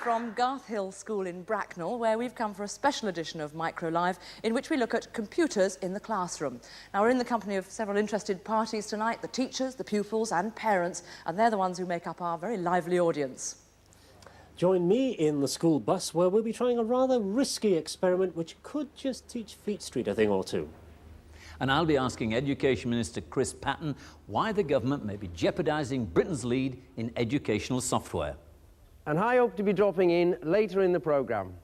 from Garth Hill School in Bracknell, where we've come for a special edition of Micro Live, in which we look at computers in the classroom. Now, we're in the company of several interested parties tonight, the teachers, the pupils and parents, and they're the ones who make up our very lively audience. Join me in the school bus, where we'll be trying a rather risky experiment which could just teach Fleet Street a thing or two. And I'll be asking Education Minister Chris Patten why the government may be jeopardising Britain's lead in educational software. And I hope to be dropping in later in the programme.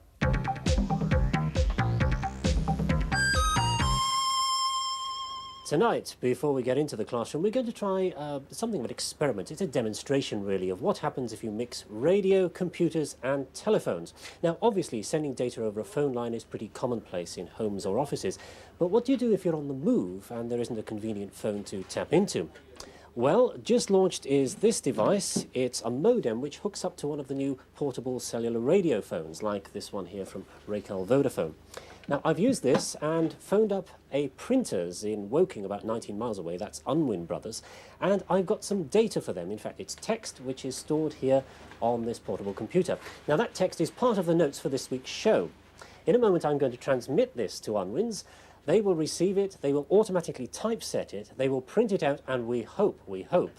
Tonight, before we get into the classroom, we're going to try something of an experiment. It's a demonstration, really, of what happens if you mix radio, computers and telephones. Now, obviously, sending data over a phone line is pretty commonplace in homes or offices. But what do you do if you're on the move and there isn't a convenient phone to tap into? Well, just launched is this device. It's a modem which hooks up to one of the new portable cellular radio phones, like this one here from Racal Vodafone. Now, I've used this and phoned up a printers in Woking, about 19 miles away. That's Unwin Brothers. And I've got some data for them. In fact, it's text which is stored here on this portable computer. Now, that text is part of the notes for this week's show. In a moment, I'm going to transmit this to Unwin's. They will receive it, they will automatically typeset it, they will print it out, and we hope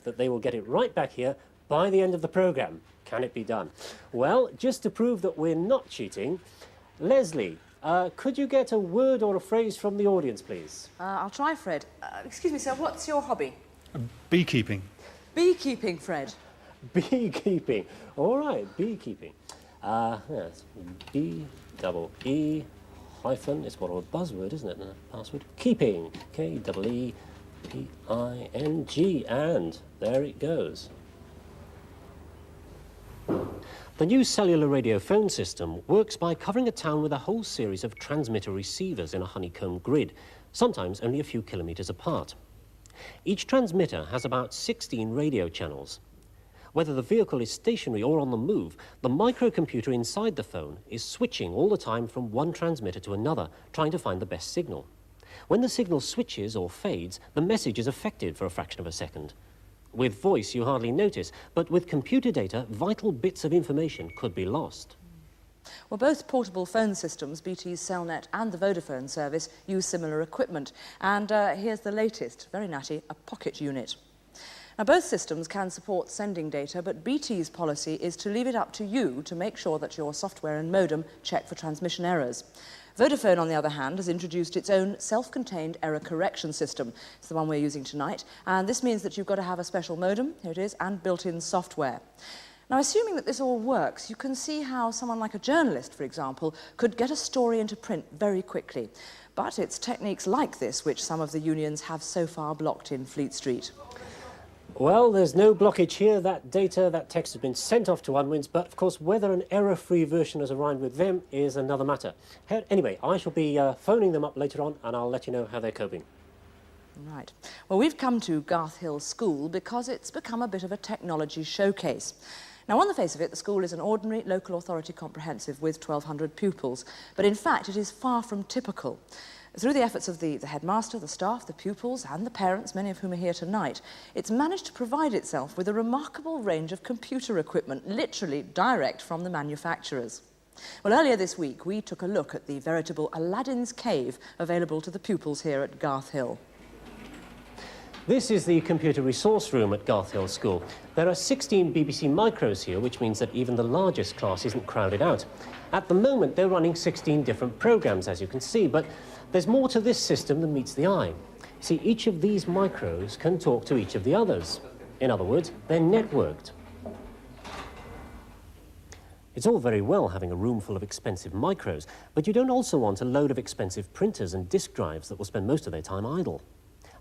that they will get it right back here by the end of the programme. Can it be done? Well, just to prove that we're not cheating, Lesley, could you get a word or a phrase from the audience, please? I'll try, Fred. Excuse me, sir, what's your hobby? Beekeeping. Beekeeping, Fred. Beekeeping. All right, beekeeping. Yes, B-double-E hyphen, it's more of a buzzword, isn't it, than a password? Keeping, K-E-E-P-I-N-G, and there it goes. The new cellular radio phone system works by covering a town with a whole series of transmitter receivers in a honeycomb grid, sometimes only a few kilometres apart. Each transmitter has about 16 radio channels. Whether the vehicle is stationary or on the move, the microcomputer inside the phone is switching all the time from one transmitter to another, trying to find the best signal. When the signal switches or fades, the message is affected for a fraction of a second. With voice, you hardly notice, but with computer data, vital bits of information could be lost. Well, both portable phone systems, BT's Cellnet and the Vodafone service, use similar equipment. And here's the latest, very natty, a pocket unit. Now, both systems can support sending data, but BT's policy is to leave it up to you to make sure that your software and modem check for transmission errors. Vodafone, on the other hand, has introduced its own self-contained error correction system. It's the one we're using tonight, and this means that you've got to have a special modem, here it is, and built-in software. Now, assuming that this all works, you can see how someone like a journalist, for example, could get a story into print very quickly. But it's techniques like this which some of the unions have so far blocked in Fleet Street. Well, there's no blockage here. That data, that text has been sent off to Unwin's, but of course whether an error-free version has arrived with them is another matter. Anyway, I shall be phoning them up later on and I'll let you know how they're coping. Right. Well, we've come to Garth Hill School because it's become a bit of a technology showcase. Now, on the face of it, the school is an ordinary local authority comprehensive with 1,200 pupils, but in fact it is far from typical. Through the efforts of the headmaster, the staff, the pupils and the parents, many of whom are here tonight, it's managed to provide itself with a remarkable range of computer equipment, literally direct from the manufacturers. Well, earlier this week, we took a look at the veritable Aladdin's cave available to the pupils here at Garth Hill. This is the computer resource room at Garth Hill School. There are 16 BBC Micros here, which means that even the largest class isn't crowded out. At the moment, they're running 16 different programmes, as you can see, but there's more to this system than meets the eye. See, each of these micros can talk to each of the others. In other words, they're networked. It's all very well having a room full of expensive micros, but you don't also want a load of expensive printers and disk drives that will spend most of their time idle.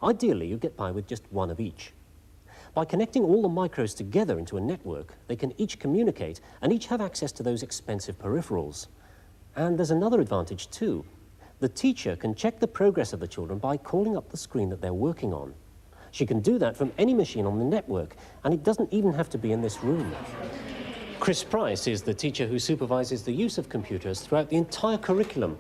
Ideally, you get by with just one of each. By connecting all the micros together into a network, they can each communicate and each have access to those expensive peripherals. And there's another advantage too. The teacher can check the progress of the children by calling up the screen that they're working on. She can do that from any machine on the network, and it doesn't even have to be in this room. Chris Price is the teacher who supervises the use of computers throughout the entire curriculum.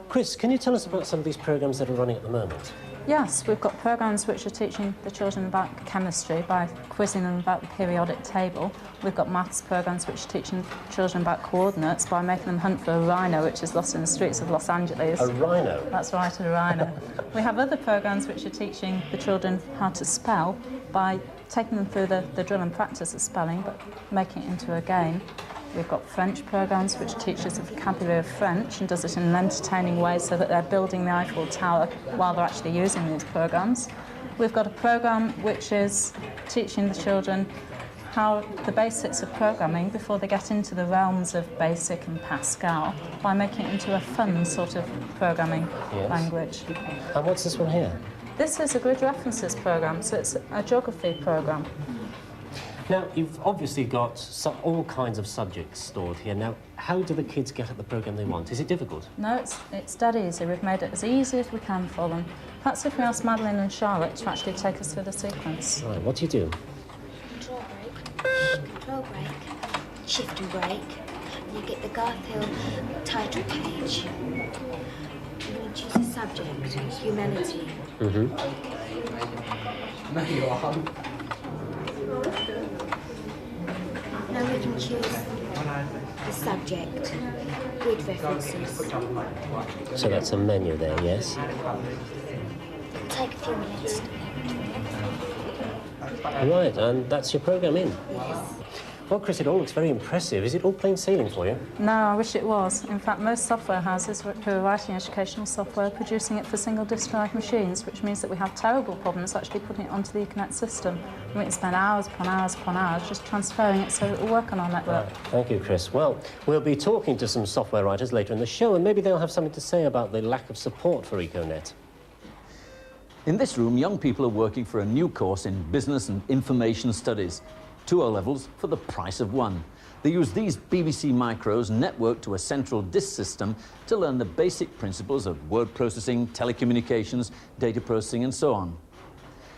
Chris, can you tell us about some of these programs that are running at the moment? Yes, we've got programmes which are teaching the children about chemistry by quizzing them about the periodic table. We've got maths programmes which are teaching children about coordinates by making them hunt for a rhino which is lost in the streets of Los Angeles. A rhino? That's right, a rhino. We have other programmes which are teaching the children how to spell by taking them through the drill and practice of spelling but making it into a game. We've got French programmes which teaches the vocabulary of French and does it in an entertaining way so that they're building the Eiffel Tower while they're actually using these programmes. We've got a programme which is teaching the children how the basics of programming before they get into the realms of BASIC and Pascal by making it into a fun sort of programming language. And what's this one here? This is a grid references programme, so it's a geography programme. Now, you've obviously got all kinds of subjects stored here. Now, how do the kids get at the programme they want? Is it difficult? No, it's dead easy. We've made it as easy as we can for them. Perhaps if we ask Madeline and Charlotte to actually take us through the sequence. Right, what do you do? Control break, shift and break. You get the Garfield title page. You choose a subject, humanity. Mm-hmm. No, you aren't. Now we can choose the subject, grid references. So that's a menu there, yes? It'll take a few minutes. Right, and that's your programme in? Yes. Well, Chris, it all looks very impressive. Is it all plain sailing for you? No, I wish it was. In fact, most software houses who are writing educational software are producing it for single disk drive machines, which means that we have terrible problems actually putting it onto the Ethernet system. And we can spend hours upon hours upon hours just transferring it so it will work on our network. Right. Thank you, Chris. Well, we'll be talking to some software writers later in the show, and maybe they'll have something to say about the lack of support for EcoNet. In this room, young people are working for a new course in Business and Information Studies. 2 O-levels for the price of one. They use these BBC micros networked to a central disk system to learn the basic principles of word processing, telecommunications, data processing and so on.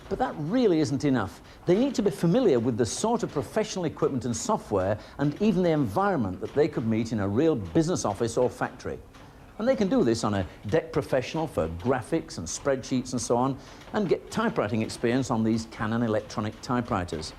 But that really isn't enough. They need to be familiar with the sort of professional equipment and software and even the environment that they could meet in a real business office or factory. And they can do this on a DEC Professional for graphics and spreadsheets and so on, and get typewriting experience on these Canon electronic typewriters.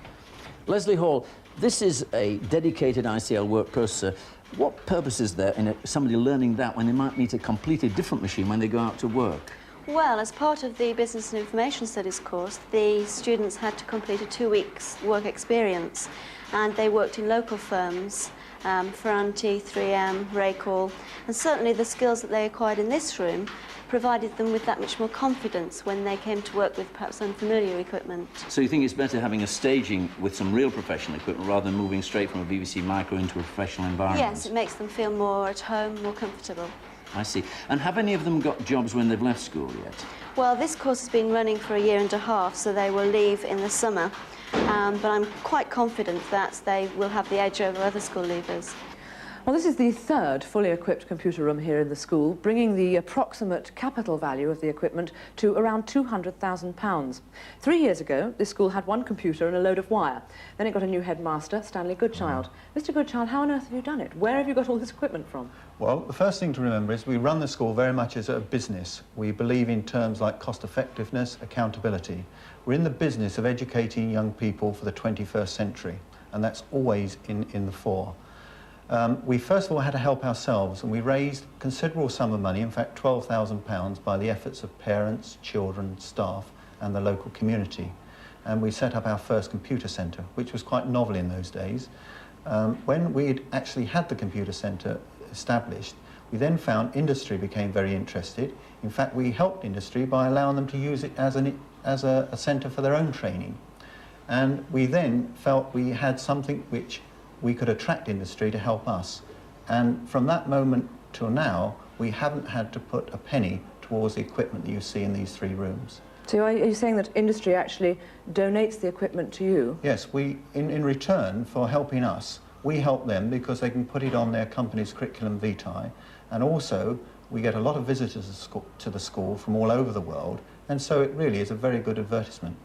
Lesley Hall, this is a dedicated ICL work processor. What purpose is there in somebody learning that when they might need a completely different machine when they go out to work? Well, as part of the Business and Information Studies course, the students had to complete a 2 weeks work experience, and they worked in local firms, Ferranti, 3M, Raycall, and certainly the skills that they acquired in this room provided them with that much more confidence when they came to work with perhaps unfamiliar equipment. So you think it's better having a staging with some real professional equipment rather than moving straight from a BBC micro into a professional environment? Yes, it makes them feel more at home, more comfortable. I see. And have any of them got jobs when they've left school yet? Well, this course has been running for 1.5 years, so they will leave in the summer. But I'm quite confident that they will have the edge over other school leavers. Well, this is the third fully equipped computer room here in the school, bringing the approximate capital value of the equipment to around £200,000. 3 years ago, this school had one computer and a load of wire. Then it got a new headmaster, Stanley Goodchild. Mr. Goodchild, how on earth have you done it? Where have you got all this equipment from? Well, the first thing to remember is we run the school very much as a business. We believe in terms like cost effectiveness, accountability. We're in the business of educating young people for the 21st century, and that's always in the fore. We first of all had to help ourselves, and we raised a considerable sum of money, in fact £12,000, by the efforts of parents, children, staff and the local community. And we set up our first computer centre, which was quite novel in those days. When we'd actually had the computer centre established, we then found industry became very interested. In fact, we helped industry by allowing them to use it as a centre for their own training. And we then felt we had something which we could attract industry to help us. And from that moment till now, we haven't had to put a penny towards the equipment that you see in these 3 rooms. So are you saying that industry actually donates the equipment to you? Yes, in return for helping us, we help them because they can put it on their company's curriculum vitae, and also we get a lot of visitors to the school from all over the world, and so it really is a very good advertisement.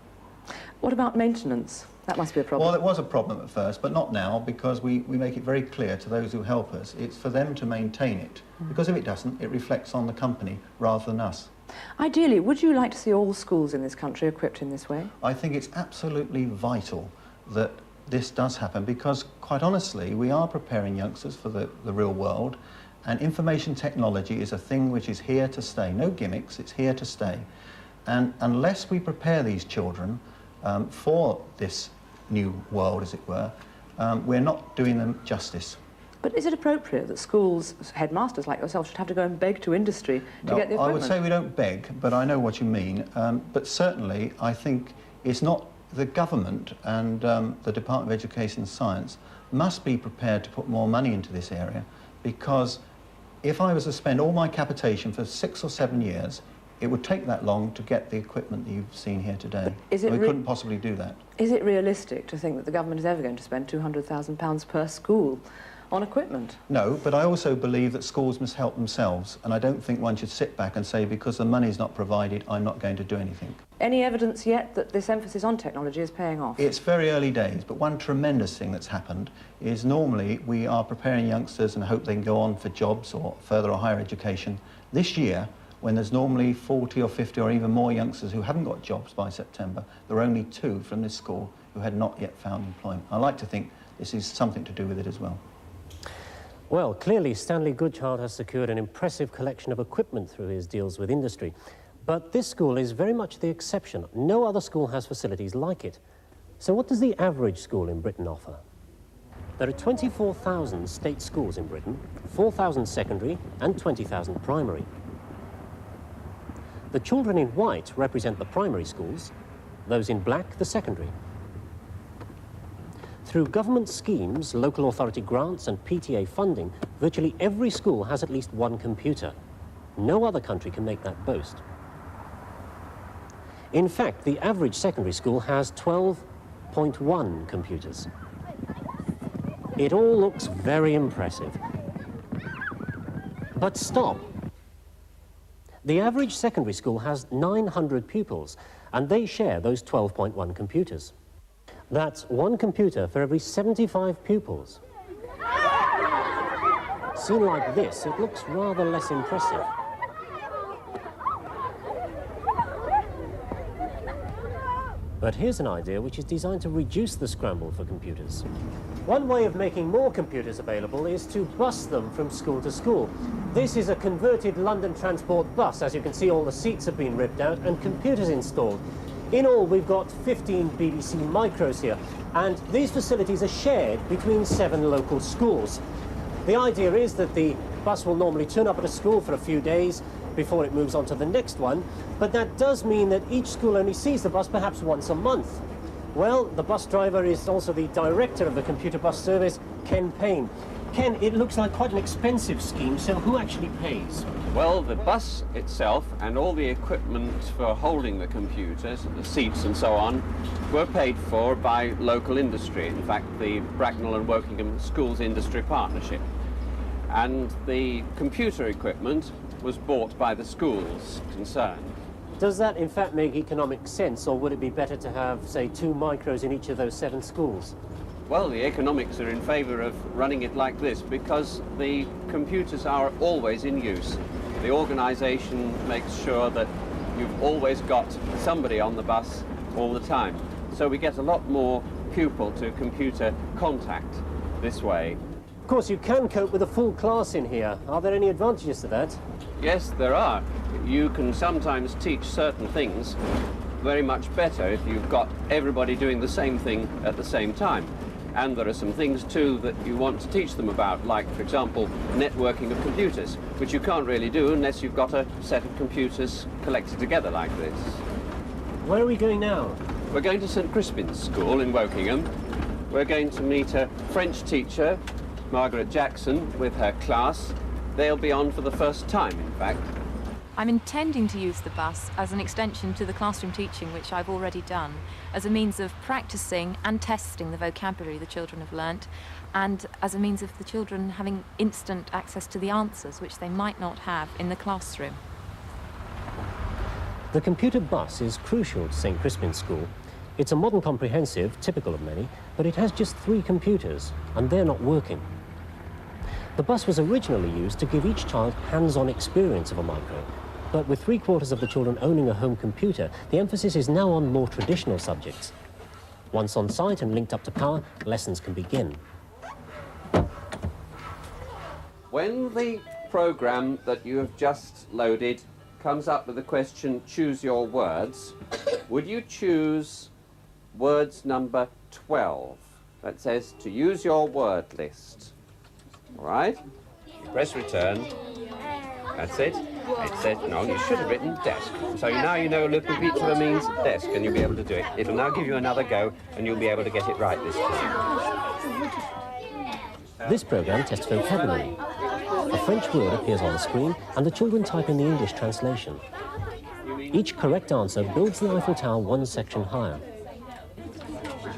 What about maintenance? That must be a problem. Well, it was a problem at first, but not now, because we make it very clear to those who help us, it's for them to maintain it, because if it doesn't, it reflects on the company rather than us. Ideally, would you like to see all schools in this country equipped in this way? I think it's absolutely vital that this does happen because, quite honestly, we are preparing youngsters for the real world, and information technology is a thing which is here to stay. No gimmicks, it's here to stay. And unless we prepare these children for this new world, as it were, we're not doing them justice. But is it appropriate that schools, headmasters like yourself, should have to go and beg to industry to get the equipment? I would say we don't beg, but I know what you mean. But certainly, I think it's not the government and the Department of Education and Science must be prepared to put more money into this area, because if I was to spend all my capitation for 6 or 7 years, it would take that long to get the equipment that you've seen here today. We couldn't possibly do that. Is it realistic to think that the government is ever going to spend £200,000 per school on equipment? No, but I also believe that schools must help themselves, and I don't think one should sit back and say, because the money's not provided, I'm not going to do anything. Any evidence yet that this emphasis on technology is paying off? It's very early days, but one tremendous thing that's happened is normally we are preparing youngsters and hope they can go on for jobs or further or higher education. This year, when there's normally 40 or 50 or even more youngsters who haven't got jobs by September, there are only 2 from this school who had not yet found employment. I like to think this is something to do with it as well. Well, clearly Stanley Goodchild has secured an impressive collection of equipment through his deals with industry. But this school is very much the exception. No other school has facilities like it. So what does the average school in Britain offer? There are 24,000 state schools in Britain, 4,000 secondary and 20,000 primary. The children in white represent the primary schools, those in black the secondary. Through government schemes, local authority grants and PTA funding, virtually every school has at least 1 computer. No other country can make that boast. In fact, the average secondary school has 12.1 computers. It all looks very impressive. But stop. The average secondary school has 900 pupils, and they share those 12.1 computers. That's 1 computer for every 75 pupils. Seen like this, it looks rather less impressive. But here's an idea which is designed to reduce the scramble for computers. One way of making more computers available is to bus them from school to school. This is a converted London Transport bus. As you can see, all the seats have been ripped out and computers installed. In all, we've got 15 BBC Micros here, and these facilities are shared between 7 local schools. The idea is that the bus will normally turn up at a school for a few days before it moves on to the next one, but that does mean that each school only sees the bus perhaps once a month. Well, the bus driver is also the director of the computer bus service, Ken Payne. Ken, it looks like quite an expensive scheme, so who actually pays? Well, the bus itself and all the equipment for holding the computers, the seats and so on, were paid for by local industry. In fact, the Bracknell and Wokingham Schools Industry Partnership. And the computer equipment was bought by the schools concerned. Does that in fact make economic sense, or would it be better to have, say, 2 micros in each of those 7 schools? Well, the economics are in favour of running it like this because the computers are always in use. The organisation makes sure that you've always got somebody on the bus all the time. So we get a lot more pupil-to-computer contact this way. Of course, you can cope with a full class in here. Are there any advantages to that? Yes, there are. You can sometimes teach certain things very much better if you've got everybody doing the same thing at the same time. And there are some things too that you want to teach them about, like, for example, networking of computers, which you can't really do unless you've got a set of computers collected together like this. Where are we going now? We're going to St Crispin's School in Wokingham. We're going to meet a French teacher, Margaret Jackson, with her class. They'll be on for the first time, in fact. I'm intending to use the bus as an extension to the classroom teaching, which I've already done, as a means of practicing and testing the vocabulary the children have learnt, and as a means of the children having instant access to the answers, which they might not have in the classroom. The computer bus is crucial to St Crispin's School. It's a modern comprehensive, typical of many, but it has just 3 computers, and they're not working. The bus was originally used to give each child hands-on experience of a micro, But with 3/4 of the children owning a home computer, the emphasis is now on more traditional subjects. Once on site and linked up to power, lessons can begin. When the program that you have just loaded comes up with the question, choose your words, would you choose words number 12? That says to use your word list. All right? You press return. That's it. It says, no, you should have written desk. So now you know computer means desk and you'll be able to do it. It'll now give you another go and you'll be able to get it right this time. This program tests vocabulary. A French word appears on the screen and the children type in the English translation. Each correct answer builds the Eiffel Tower one section higher.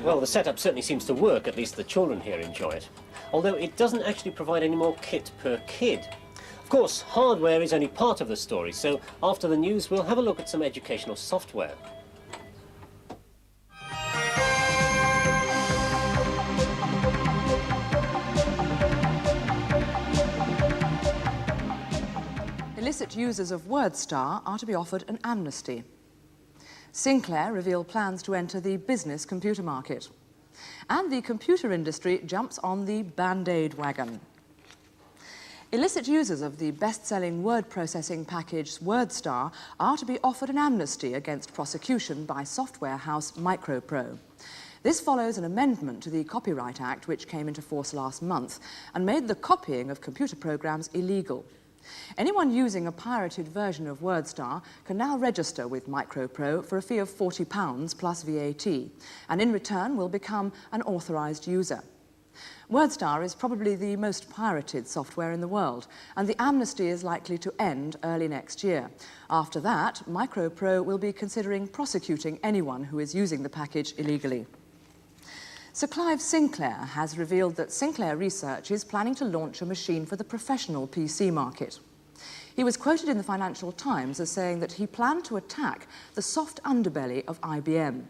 Well, the setup certainly seems to work, at least the children here enjoy it. Although it doesn't actually provide any more kit per kid. Of course, hardware is only part of the story, so after the news we'll have a look at some educational software. Illicit users of WordStar are to be offered an amnesty. Sinclair reveal plans to enter the business computer market. And the computer industry jumps on the Band-Aid wagon. Illicit users of the best-selling word processing package WordStar are to be offered an amnesty against prosecution by software house Micropro. This follows an amendment to the Copyright Act which came into force last month and made the copying of computer programs illegal. Anyone using a pirated version of WordStar can now register with Micropro for a fee of £40 plus VAT, and in return will become an authorised user. WordStar is probably the most pirated software in the world, and the amnesty is likely to end early next year. After that, Micropro will be considering prosecuting anyone who is using the package illegally. Sir Clive Sinclair has revealed that Sinclair Research is planning to launch a machine for the professional PC market. He was quoted in the Financial Times as saying that he planned to attack the soft underbelly of IBM.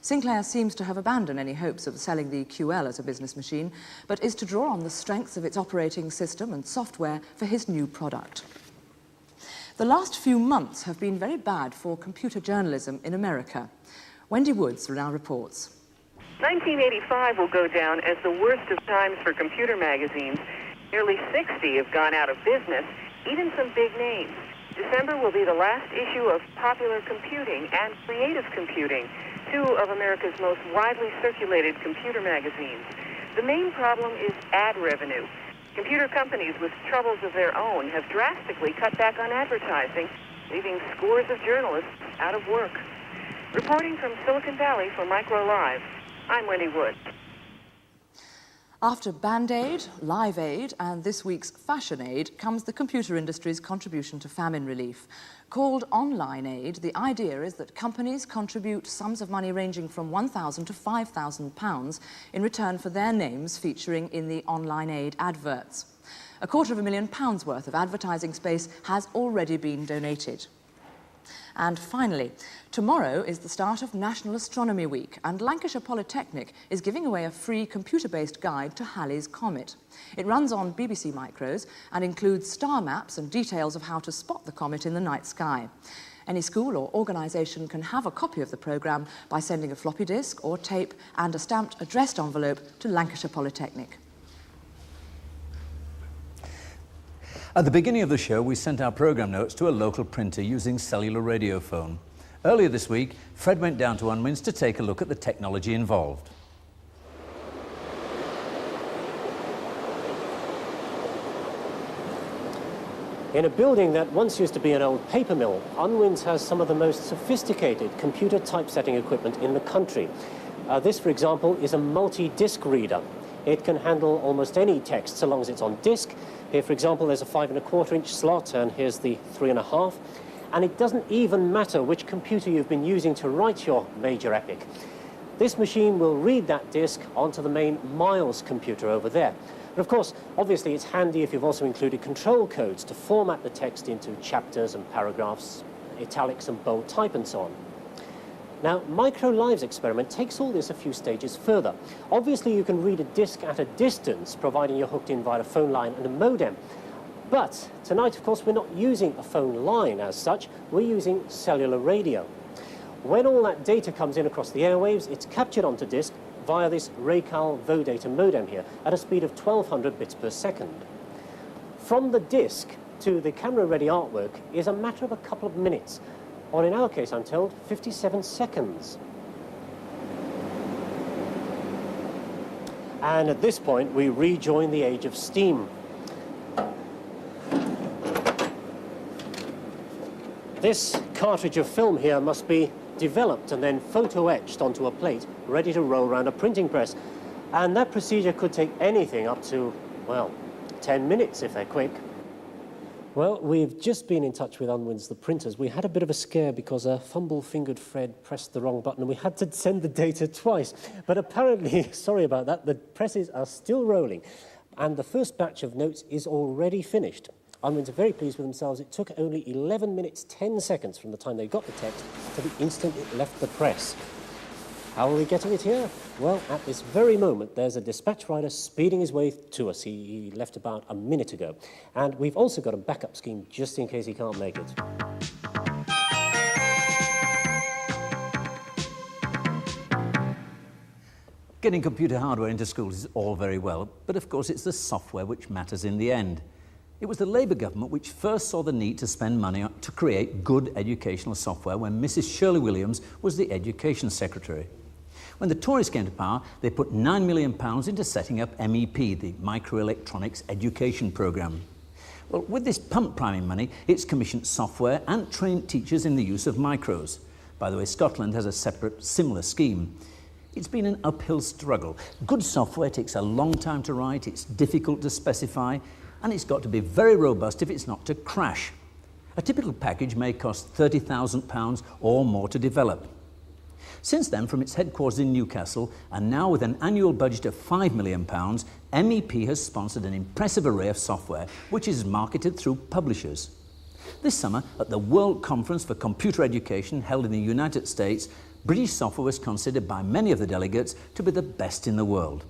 Sinclair seems to have abandoned any hopes of selling the QL as a business machine, but is to draw on the strengths of its operating system and software for his new product. The last few months have been very bad for computer journalism in America. Wendy Woods now reports. 1985 will go down as the worst of times for computer magazines. Nearly 60 have gone out of business, even some big names. December will be the last issue of Popular Computing and Creative Computing, two of America's most widely circulated computer magazines. The main problem is ad revenue. Computer companies with troubles of their own have drastically cut back on advertising, leaving scores of journalists out of work. Reporting from Silicon Valley for Micro Live, I'm Wendy Wood. After Band-Aid, Live Aid and this week's Fashion Aid comes the computer industry's contribution to famine relief. Called Online Aid, the idea is that companies contribute sums of money ranging from £1,000 to £5,000 in return for their names featuring in the Online Aid adverts. £250,000 worth of advertising space has already been donated. And finally, tomorrow is the start of National Astronomy Week, and Lancashire Polytechnic is giving away a free computer-based guide to Halley's Comet. It runs on BBC Micros and includes star maps and details of how to spot the comet in the night sky. Any school or organisation can have a copy of the programme by sending a floppy disk or tape and a stamped addressed envelope to Lancashire Polytechnic. At the beginning of the show, we sent our programme notes to a local printer using cellular radiophone. Earlier this week, Fred went down to Unwin's to take a look at the technology involved. In a building that once used to be an old paper mill, Unwin's has some of the most sophisticated computer typesetting equipment in the country. This, for example, is a multi-disc reader. It can handle almost any text so long as it's on disk. Here, for example, there's a 5 1/4-inch slot, and here's the 3 1/2. And it doesn't even matter which computer you've been using to write your major epic. This machine will read that disk onto the main Miles computer over there. And of course, obviously, it's handy if you've also included control codes to format the text into chapters and paragraphs, italics and bold type and so on. Now, Micro Live's experiment takes all this a few stages further. Obviously, you can read a disk at a distance, providing you're hooked in via a phone line and a modem. But tonight, of course, we're not using a phone line as such, we're using cellular radio. When all that data comes in across the airwaves, it's captured onto disk via this Raycal Vodata modem here at a speed of 1200 bits per second. From the disk to the camera-ready artwork is a matter of a couple of minutes, or in our case, I'm told, 57 seconds. And at this point, we rejoin the age of steam. This cartridge of film here must be developed and then photo-etched onto a plate, ready to roll around a printing press. And that procedure could take anything up to, well, 10 minutes if they're quick. Well, we've just been in touch with Unwin's, the printers. We had a bit of a scare because a fumble-fingered Fred pressed the wrong button and we had to send the data twice. But apparently, sorry about that, the presses are still rolling and the first batch of notes is already finished. Unwin's are very pleased with themselves. It took only 11 minutes, 10 seconds from the time they got the text to the instant it left the press. How are we getting it here? Well, at this very moment, there's a dispatch rider speeding his way to us. He left about a minute ago. And we've also got a backup scheme just in case he can't make it. Getting computer hardware into schools is all very well, but of course it's the software which matters in the end. It was the Labour government which first saw the need to spend money to create good educational software when Mrs. Shirley Williams was the Education Secretary. When the Tories came to power, they put £9 million into setting up MEP, the Microelectronics Education Programme. Well, with this pump priming money, it's commissioned software and trained teachers in the use of micros. By the way, Scotland has a separate, similar scheme. It's been an uphill struggle. Good software takes a long time to write, it's difficult to specify, and it's got to be very robust if it's not to crash. A typical package may cost £30,000 or more to develop. Since then, from its headquarters in Newcastle, and now with an annual budget of £5 million, MEP has sponsored an impressive array of software, which is marketed through publishers. This summer, at the World Conference for Computer Education held in the United States, British software was considered by many of the delegates to be the best in the world.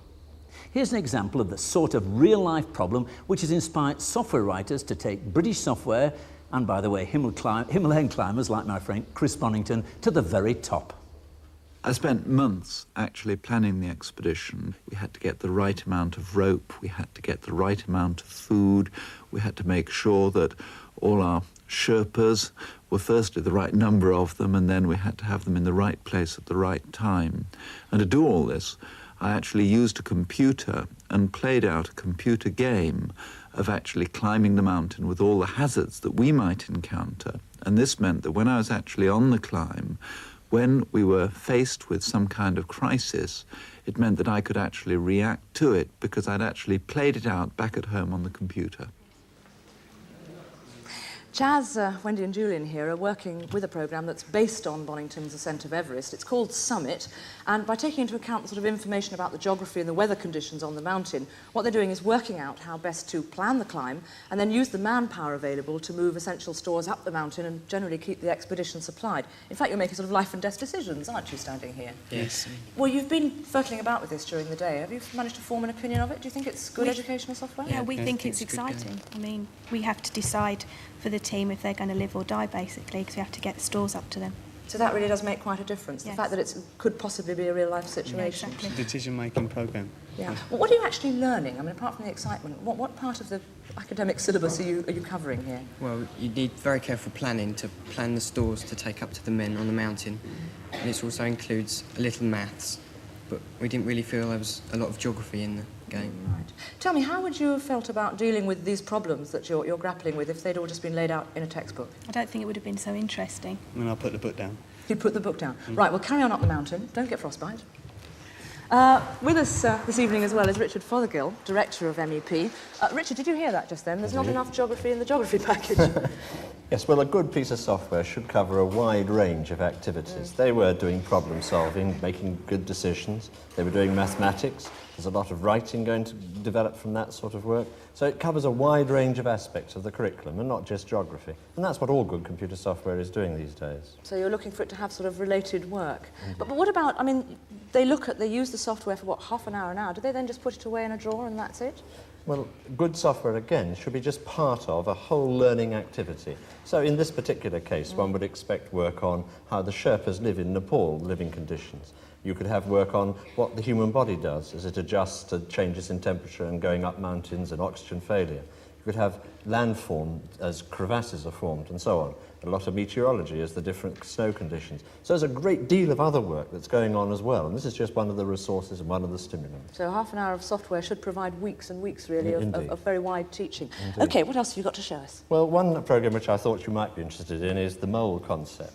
Here's an example of the sort of real-life problem which has inspired software writers to take British software, and by the way, Himalayan climbers like my friend Chris Bonington, to the very top. I spent months actually planning the expedition. We had to get the right amount of rope, we had to get the right amount of food, we had to make sure that all our Sherpas were firstly the right number of them, and then we had to have them in the right place at the right time. And to do all this, I actually used a computer and played out a computer game of actually climbing the mountain with all the hazards that we might encounter. And this meant that when I was actually on the climb, when we were faced with some kind of crisis, it meant that I could actually react to it because I'd actually played it out back at home on the computer. Chaz, Wendy and Julian here are working with a programme that's based on Bonington's ascent of Everest. It's called Summit, and by taking into account the sort of information about the geography and the weather conditions on the mountain, what they're doing is working out how best to plan the climb and then use the manpower available to move essential stores up the mountain and generally keep the expedition supplied. In fact, you're making sort of life and death decisions, aren't you, standing here? Yes. Well, you've been circling about with this during the day. Have you managed to form an opinion of it? Do you think it's good educational software? Yeah, we think it's exciting. I mean, we have to decide for the team if they're going to live or die, basically, because we have to get the stores up to them. So that really does make quite a difference, Yes. the fact that it could possibly be a real-life situation. Yeah, exactly. Decision-making programme. Yeah. Well, what are you actually learning? I mean, apart from the excitement, what part of the academic syllabus are you covering here? Well, you need very careful planning to plan the stores to take up to the men on the mountain. And it also includes a little maths, but we didn't really feel there was a lot of geography in the game. Right. Tell me, how would you have felt about dealing with these problems that you're grappling with if they'd all just been laid out in a textbook? I don't think it would have been so interesting. I mean, I'll put the book down. You'd put the book down. Right, well, carry on up the mountain. Don't get frostbite. With us this evening as well is Richard Fothergill, Director of MEP. Richard, did you hear that just then? There's not enough geography in the geography package. Yes, well, a good piece of software should cover a wide range of activities. They were doing problem solving, making good decisions. They were doing mathematics. There's a lot of writing going to develop from that sort of work. So it covers a wide range of aspects of the curriculum and not just geography. And that's what all good computer software is doing these days. So you're looking for it to have sort of related work. But what about, I mean, they use the software for, what, half an hour? Do they then just put it away in a drawer and that's it? Well, good software, again, should be just part of a whole learning activity. So in this particular case, one would expect work on how the Sherpas live in Nepal, living conditions. You could have work on what the human body does as it adjusts to changes in temperature and going up mountains and oxygen failure. You could have landform as crevasses are formed and so on. A lot of meteorology as the different snow conditions. So there's a great deal of other work that's going on as well, and this is just one of the resources and one of the stimulants. So half an hour of software should provide weeks and weeks, really, of very wide teaching. Indeed. OK, what else have you got to show us? Well, one programme which I thought you might be interested in is the mole concept.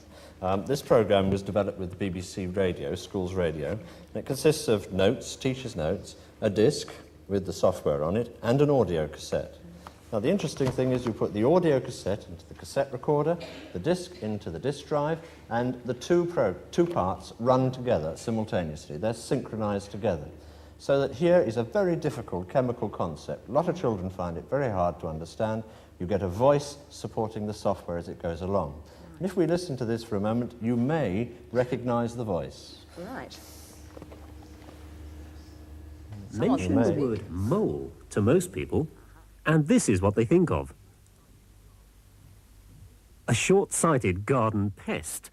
This programme was developed with the BBC Radio, Schools Radio, and it consists of notes, teachers' notes, a disc with the software on it, and an audio cassette. Now, the interesting thing is you put the audio cassette into the cassette recorder, the disc into the disc drive, and the two parts run together simultaneously. They're synchronized together. So that here is a very difficult chemical concept. A lot of children find it very hard to understand. You get a voice supporting the software as it goes along. And if we listen to this for a moment, you may recognize the voice. Right. Mention the word mole to most people, and this is what they think of. A short-sighted garden pest.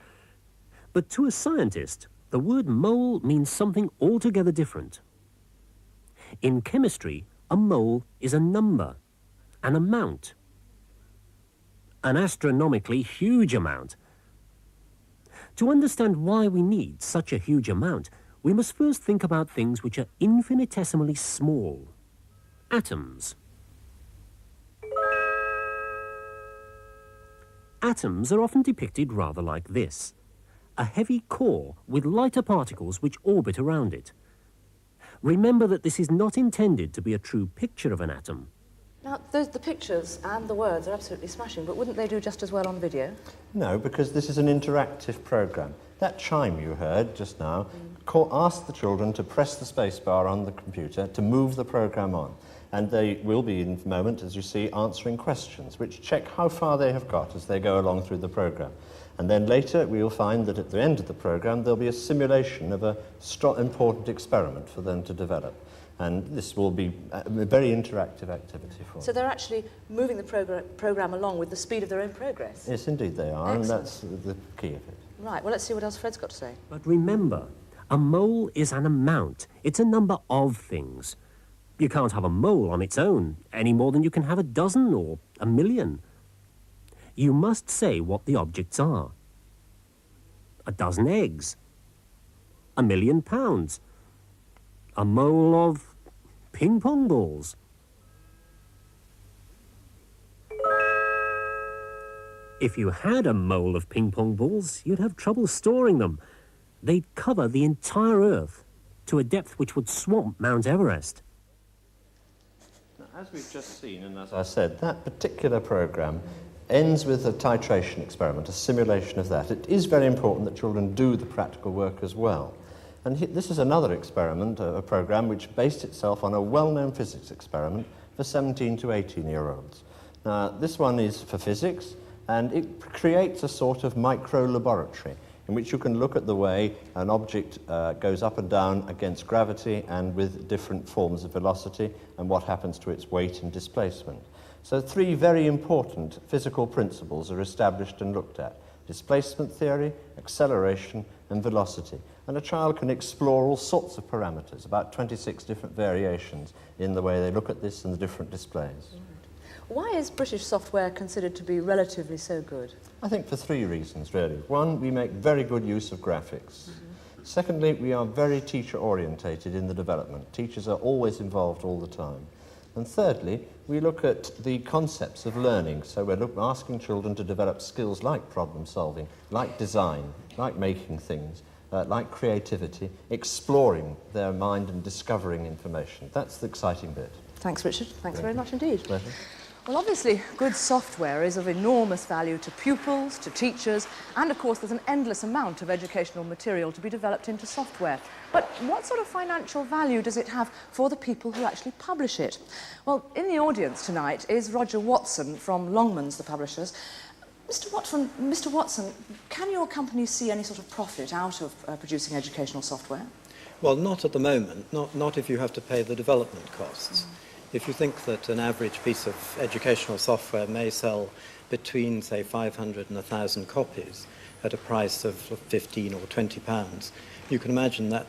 But to a scientist, the word mole means something altogether different. In chemistry, a mole is a number, an amount, an astronomically huge amount. To understand why we need such a huge amount, we must first think about things which are infinitesimally small. Atoms. Atoms are often depicted rather like this: a heavy core with lighter particles which orbit around it. Remember that this is not intended to be a true picture of an atom. Now, the pictures and the words are absolutely smashing, but wouldn't they do just as well on video? No, because this is an interactive programme. That chime you heard just now asked the children to press the space bar on the computer to move the programme on. And they will be, in a moment, as you see, answering questions, which check how far they have got as they go along through the programme. And then later, we will find that at the end of the programme, there'll be a simulation of a important experiment for them to develop. And this will be a very interactive activity for them. So they're actually moving the programme along with the speed of their own progress? Yes, indeed they are, Excellent. and that's the key of it. Right, well, let's see what else Fred's got to say. But remember, a mole is an amount. It's a number of things. You can't have a mole on its own, any more than you can have a dozen or a million. You must say what the objects are. A dozen eggs. 1,000,000 pounds. A mole of ping-pong balls. If you had a mole of ping-pong balls, you'd have trouble storing them. They'd cover the entire Earth to a depth which would swamp Mount Everest. As we've just seen, and as I said, that particular programme ends with a titration experiment, a simulation of that. It is very important that children do the practical work as well. And this is another experiment, a programme which based itself on a well-known physics experiment for 17 to 18-year-olds. Now, this one is for physics, and it creates a sort of micro-laboratory in which you can look at the way an object goes up and down against gravity and with different forms of velocity and what happens to its weight and displacement. So 3 very important physical principles are established and looked at: displacement theory, acceleration, and velocity. And a child can explore all sorts of parameters, about 26 different variations in the way they look at this and the different displays. Why is British software considered to be relatively so good? I think for 3 reasons, really. One, we make very good use of graphics. Secondly, we are very teacher-orientated in the development. Teachers are always involved all the time. And thirdly, we look at the concepts of learning. So we're asking children to develop skills like problem solving, like design, like making things, like creativity, exploring their mind and discovering information. That's the exciting bit. Thanks, Richard. Thanks very much indeed. Pleasure. Well, obviously, good software is of enormous value to pupils, to teachers, and of course there's an endless amount of educational material to be developed into software. But what sort of financial value does it have for the people who actually publish it? Well, in the audience tonight is Roger Watson from Longmans, the publishers. Mr. Watson, can your company see any sort of profit out of producing educational software? Well, not at the moment, not if you have to pay the development costs. If you think that an average piece of educational software may sell between, say, 500 and 1,000 copies at a price of 15 or 20 pounds, you can imagine that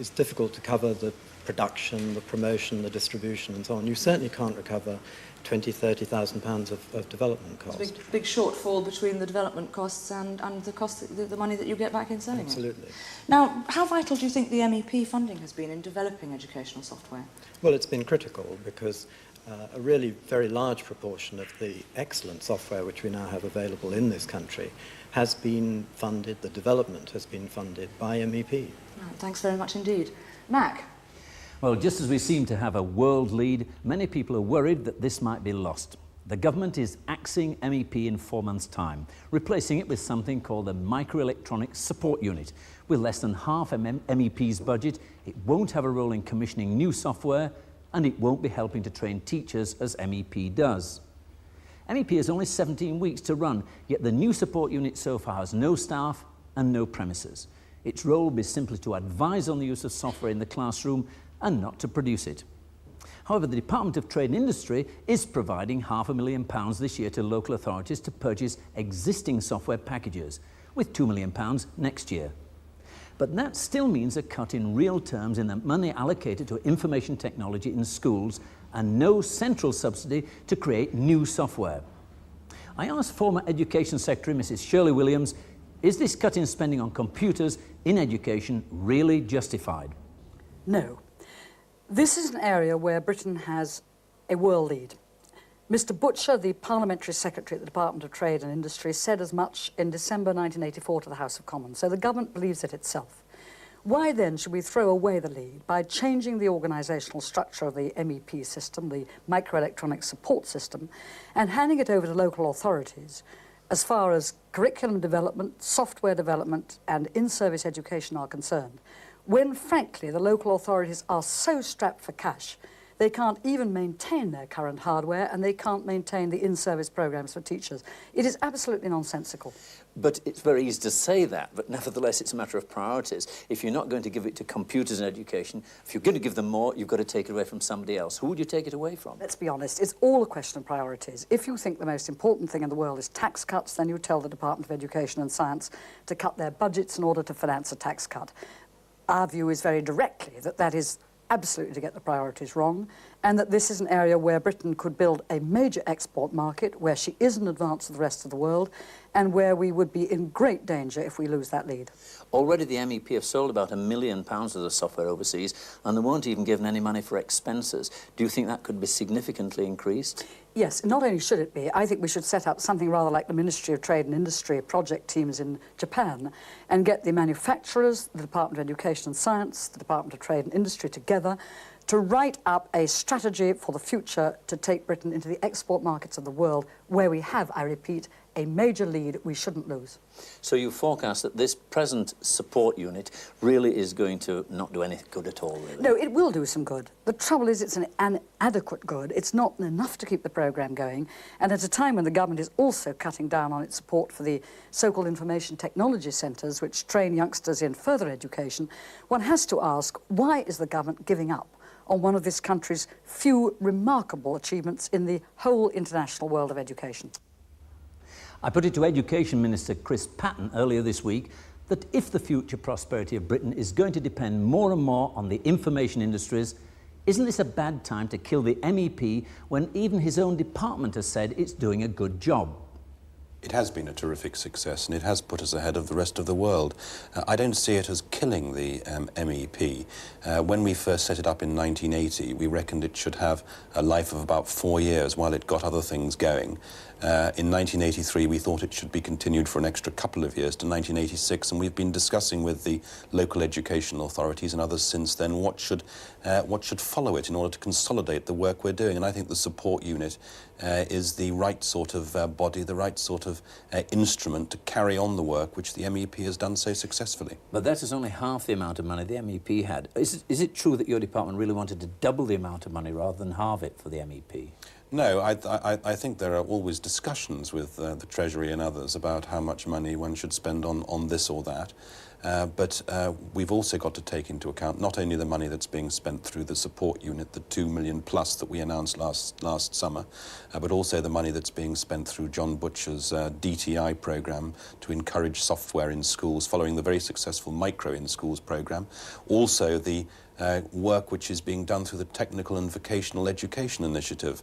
it's difficult to cover the production, the promotion, the distribution and so on. You certainly can't recover 20,000–30,000 pounds of development costs. It's a big shortfall between the development costs and the cost, the money that you get back in selling it. Absolutely. Now, how vital do you think the MEP funding has been in developing educational software? Well, it's been critical because a really very large proportion of the excellent software which we now have available in this country has been funded, the development has been funded by MEP. Right, thanks very much indeed. Mac? Well, just as we seem to have a world lead, many people are worried that this might be lost. The government is axing MEP in 4 months' time, replacing it with something called a Microelectronics Support Unit. With less than half MEP's budget, it won't have a role in commissioning new software, and it won't be helping to train teachers as MEP does. MEP has only 17 weeks to run, yet the new support unit so far has no staff and no premises. Its role will be simply to advise on the use of software in the classroom and not to produce it. However, the Department of Trade and Industry is providing £500,000 this year to local authorities to purchase existing software packages, with £2 million next year. But that still means a cut in real terms in the money allocated to information technology in schools and no central subsidy to create new software. I asked former Education Secretary Mrs. Shirley Williams, is this cut in spending on computers in education really justified? No. This is an area where Britain has a world lead. Mr. Butcher, the Parliamentary Secretary at the Department of Trade and Industry, said as much in December 1984 to the House of Commons, so the government believes it itself. Why then should we throw away the lead by changing the organisational structure of the MEP system, the Microelectronics Support System, and handing it over to local authorities as far as curriculum development, software development and in-service education are concerned, when, frankly, the local authorities are so strapped for cash, they can't even maintain their current hardware and they can't maintain the in-service programmes for teachers. It is absolutely nonsensical. But it's very easy to say that, but nevertheless it's a matter of priorities. If you're not going to give it to computers in education, if you're going to give them more, you've got to take it away from somebody else. Who would you take it away from? Let's be honest, it's all a question of priorities. If you think the most important thing in the world is tax cuts, then you tell the Department of Education and Science to cut their budgets in order to finance a tax cut. Our view is very directly that that is absolutely to get the priorities wrong, and that this is an area where Britain could build a major export market, where she is in advance of the rest of the world, and where we would be in great danger if we lose that lead. Already the MEP have sold about £1 million of the software overseas, and they weren't even given any money for expenses. Do you think that could be significantly increased? Yes, not only should it be, I think we should set up something rather like the Ministry of Trade and Industry project teams in Japan and get the manufacturers, the Department of Education and Science, the Department of Trade and Industry together to write up a strategy for the future to take Britain into the export markets of the world where we have, I repeat, a major lead we shouldn't lose. So you forecast that this present support unit really is going to not do any good at all, really? No, it will do some good. The trouble is it's an inadequate good. It's not enough to keep the programme going, and at a time when the government is also cutting down on its support for the so-called information technology centres, which train youngsters in further education, one has to ask, why is the government giving up on one of this country's few remarkable achievements in the whole international world of education? I put it to Education Minister Chris Patten earlier this week that if the future prosperity of Britain is going to depend more and more on the information industries, isn't this a bad time to kill the MEP when even his own department has said it's doing a good job? It has been a terrific success, and it has put us ahead of the rest of the world. I don't see it as killing the MEP. When we first set it up in 1980, we reckoned it should have a life of about 4 years while it got other things going. In 1983, we thought it should be continued for an extra couple of years to 1986, and we've been discussing with the local educational authorities and others since then what should follow it in order to consolidate the work we're doing. And I think the support unit is the right sort of body, the right sort of instrument to carry on the work which the MEP has done so successfully. But that is only half the amount of money the MEP had. Is it true that your department really wanted to double the amount of money rather than halve it for the MEP? No, I think there are always discussions with the Treasury and others about how much money one should spend on this or that. but we've also got to take into account not only the money that's being spent through the support unit, the 2 million plus that we announced last summer, but also the money that's being spent through John Butcher's DTI programme to encourage software in schools, following the very successful Micro in Schools programme. Also the work which is being done through the Technical and Vocational Education Initiative.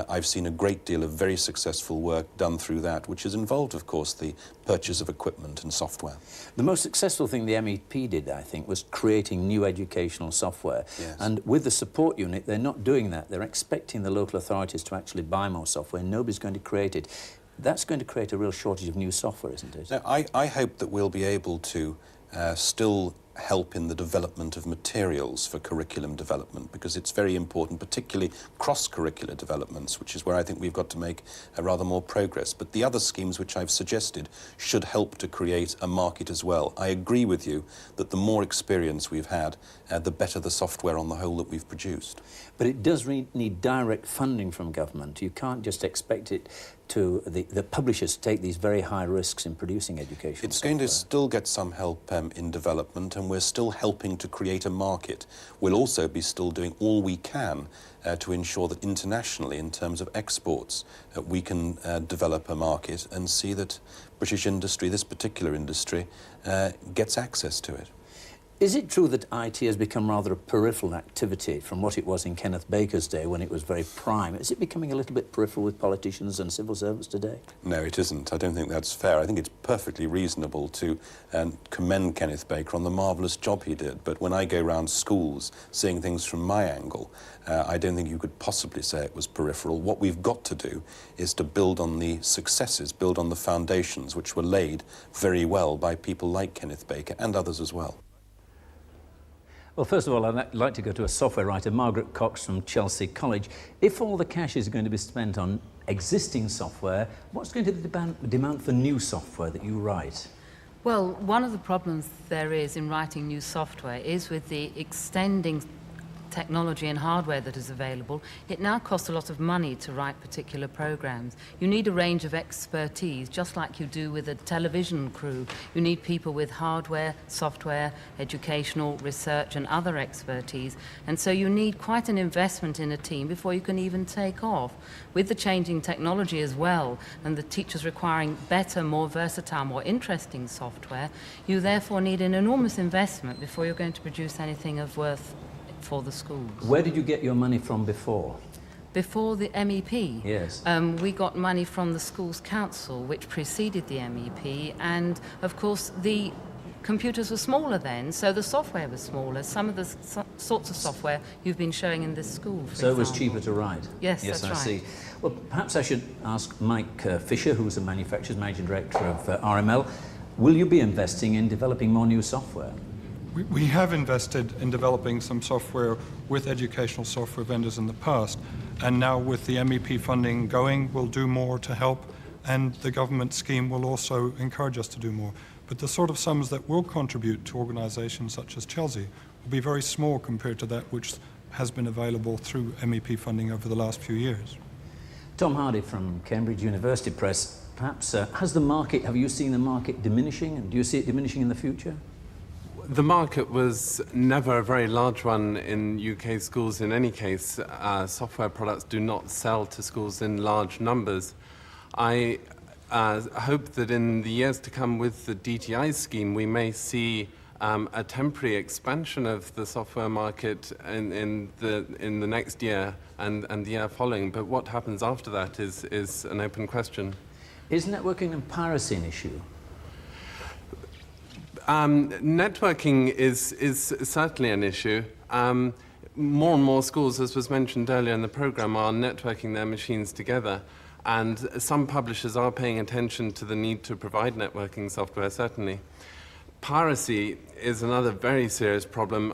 I've seen a great deal of very successful work done through that, which has involved, of course, the purchase of equipment and software. The most successful thing the MEP did, I think, was creating new educational software. Yes. And with the support unit, they're not doing that. They're expecting the local authorities to actually buy more software. Nobody's going to create it. That's going to create a real shortage of new software, isn't it? Now, I hope that we'll be able to still help in the development of materials for curriculum development, because it's very important, particularly cross-curricular developments, which is where I think we've got to make rather more progress. But the other schemes which I've suggested should help to create a market as well. I agree with you that the more experience we've had, the better the software on the whole that we've produced. But it does need direct funding from government. You can't just expect it to the publishers to take these very high risks in producing education. It's going to still get some help in development, and we're still helping to create a market. We'll also be still doing all we can to ensure that internationally, in terms of exports, we can develop a market and see that British industry, this particular industry, gets access to it. Is it true that IT has become rather a peripheral activity from what it was in Kenneth Baker's day when it was very prime? Is it becoming a little bit peripheral with politicians and civil servants today? No, it isn't. I don't think that's fair. I think it's perfectly reasonable to commend Kenneth Baker on the marvellous job he did. But when I go round schools seeing things from my angle, I don't think you could possibly say it was peripheral. What we've got to do is to build on the successes, build on the foundations which were laid very well by people like Kenneth Baker and others as well. Well, first of all, I'd like to go to a software writer, Margaret Cox from Chelsea College. If all the cash is going to be spent on existing software, what's going to be the demand for new software that you write? Well, one of the problems there is in writing new software is with the extending technology and hardware that is available. It now costs a lot of money to write particular programs. You need a range of expertise, just like you do with a television crew. You need people with hardware, software, educational, research and other expertise, and so you need quite an investment in a team before you can even take off. With the changing technology as well, and the teachers requiring better, more versatile, more interesting software, you therefore need an enormous investment before you're going to produce anything of worth for the schools. Where did you get your money from before? Before the MEP? Yes. We got money from the Schools Council, which preceded the MEP, and of course the computers were smaller then, so the software was smaller. Some of the sorts of software you've been showing in this school, for So example. it was cheaper to write? Yes, yes, that's I right. see. Well, perhaps I should ask Mike Fisher, who's the manufacturer's managing director of RML, will you be investing in developing more new software? We have invested in developing some software with educational software vendors in the past, and now with the MEP funding going, we'll do more to help, and the government scheme will also encourage us to do more. But the sort of sums that will contribute to organisations such as Chelsea will be very small compared to that which has been available through MEP funding over the last few years. Tom Hardy from Cambridge University Press, perhaps have you seen the market diminishing, and do you see it diminishing in the future? The market was never a very large one in UK schools in any case. Software products do not sell to schools in large numbers. I hope that in the years to come with the DTI scheme we may see a temporary expansion of the software market in the next year and the year following, but what happens after that is an open question. Is networking and piracy an issue? Networking is certainly an issue. More and more schools, as was mentioned earlier in the programme, are networking their machines together, and some publishers are paying attention to the need to provide networking software, certainly. Piracy is another very serious problem.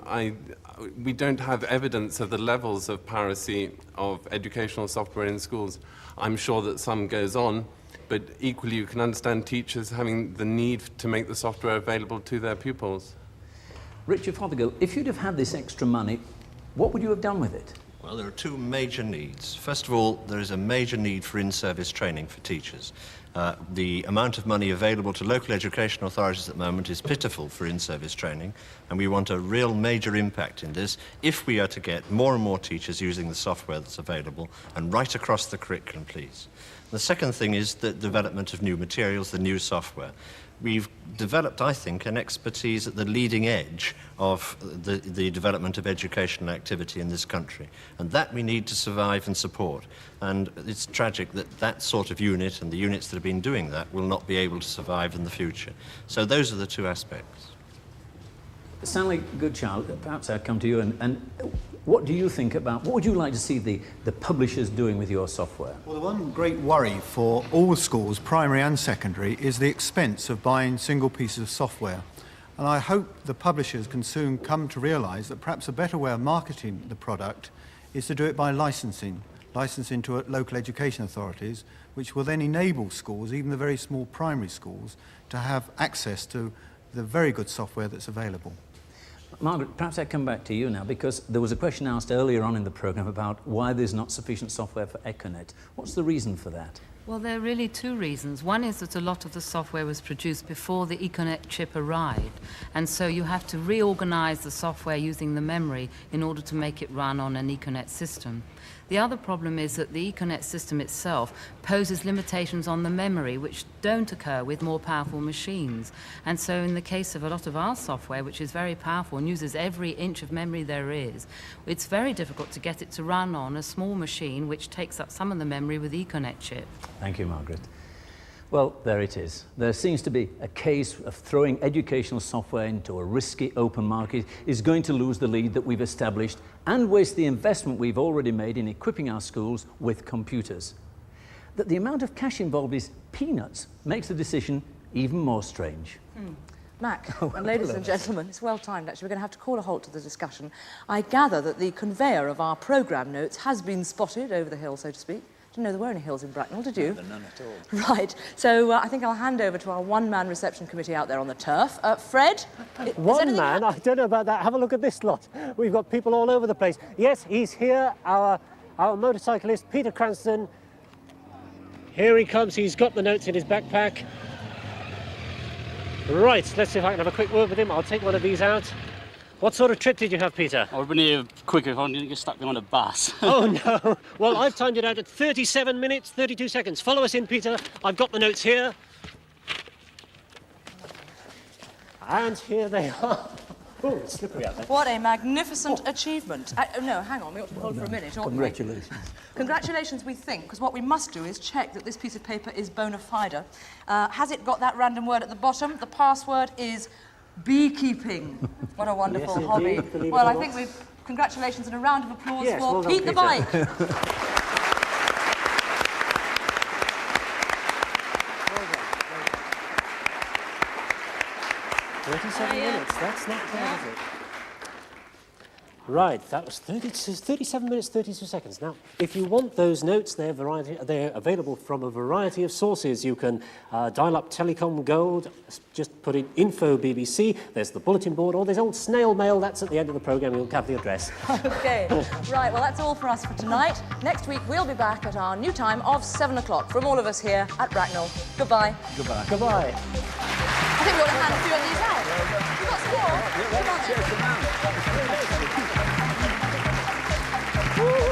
We don't have evidence of the levels of piracy of educational software in schools. I'm sure that some goes on, but equally you can understand teachers having the need to make the software available to their pupils. Richard Fothergill, if you'd have had this extra money, what would you have done with it? Well, there are two major needs. First of all, there is a major need for in-service training for teachers. The amount of money available to local education authorities at the moment is pitiful for in-service training, and we want a real major impact in this if we are to get more and more teachers using the software that's available, and right across the curriculum, please. The second thing is the development of new materials, the new software. We've developed, I think, an expertise at the leading edge of the development of educational activity in this country, and that we need to survive and support. And it's tragic that that sort of unit and the units that have been doing that will not be able to survive in the future. So those are the two aspects. Stanley Goodchild, perhaps I'll come to you, and what do you think about, what would you like to see the publishers doing with your software? Well, the one great worry for all schools, primary and secondary, is the expense of buying single pieces of software. And I hope the publishers can soon come to realise that perhaps a better way of marketing the product is to do it by licensing to local education authorities, which will then enable schools, even the very small primary schools, to have access to the very good software that's available. Margaret, perhaps I come back to you now, because there was a question asked earlier on in the programme about why there's not sufficient software for Econet. What's the reason for that? Well, there are really two reasons. One is that a lot of the software was produced before the Econet chip arrived, and so you have to reorganize the software using the memory in order to make it run on an Econet system. The other problem is that the Econet system itself poses limitations on the memory which don't occur with more powerful machines. And so in the case of a lot of our software, which is very powerful and uses every inch of memory there is, it's very difficult to get it to run on a small machine which takes up some of the memory with the Econet chip. Thank you, Margaret. Well, there it is. There seems to be a case of throwing educational software into a risky open market is going to lose the lead that we've established and waste the investment we've already made in equipping our schools with computers. That the amount of cash involved is peanuts makes the decision even more strange. Mac, and ladies and gentlemen, it's well timed actually. We're going to have to call a halt to the discussion. I gather that the conveyor of our programme notes has been spotted over the hill, so to speak. Didn't know there were any hills in Bracknell, did you? No, none at all. Right, so I think I'll hand over to our one-man reception committee out there on the turf. Fred? One man? I don't know about that. Have a look at this lot. We've got people all over the place. Yes, he's here, our motorcyclist, Peter Cranston. Here he comes. He's got the notes in his backpack. Right, let's see if I can have a quick word with him. I'll take one of these out. What sort of trip did you have, Peter? I've been here quicker if I didn't get stuck behind a bus. Oh, no. Well, I've timed it out at 37 minutes, 32 seconds. Follow us in, Peter. I've got the notes here. And here they are. Oh, it's slippery out there. What a magnificent achievement. No, hang on, we ought to hold for a minute, oughtn't we? Congratulations. Congratulations, we think, because what we must do is check that this piece of paper is bona fide. Has it got that random word at the bottom? The password is beekeeping. What a wonderful hobby. Well, I think we've... Congratulations and a round of applause for well done, Pete the Bike. 27 minutes, that's not bad, is it? Right, that was 37 minutes, 32 seconds. Now, if you want those notes, they're available from a variety of sources. You can dial up Telecom Gold, just put in Info BBC, there's the bulletin board, or there's old snail mail, that's at the end of the programme, you'll have the address. OK, right, well, that's all for us for tonight. Next week, we'll be back at our new time of 7 o'clock. From all of us here at Bracknell, goodbye. Goodbye. Goodbye. I think we want to hand a few of these out. You've got some more? Come on then.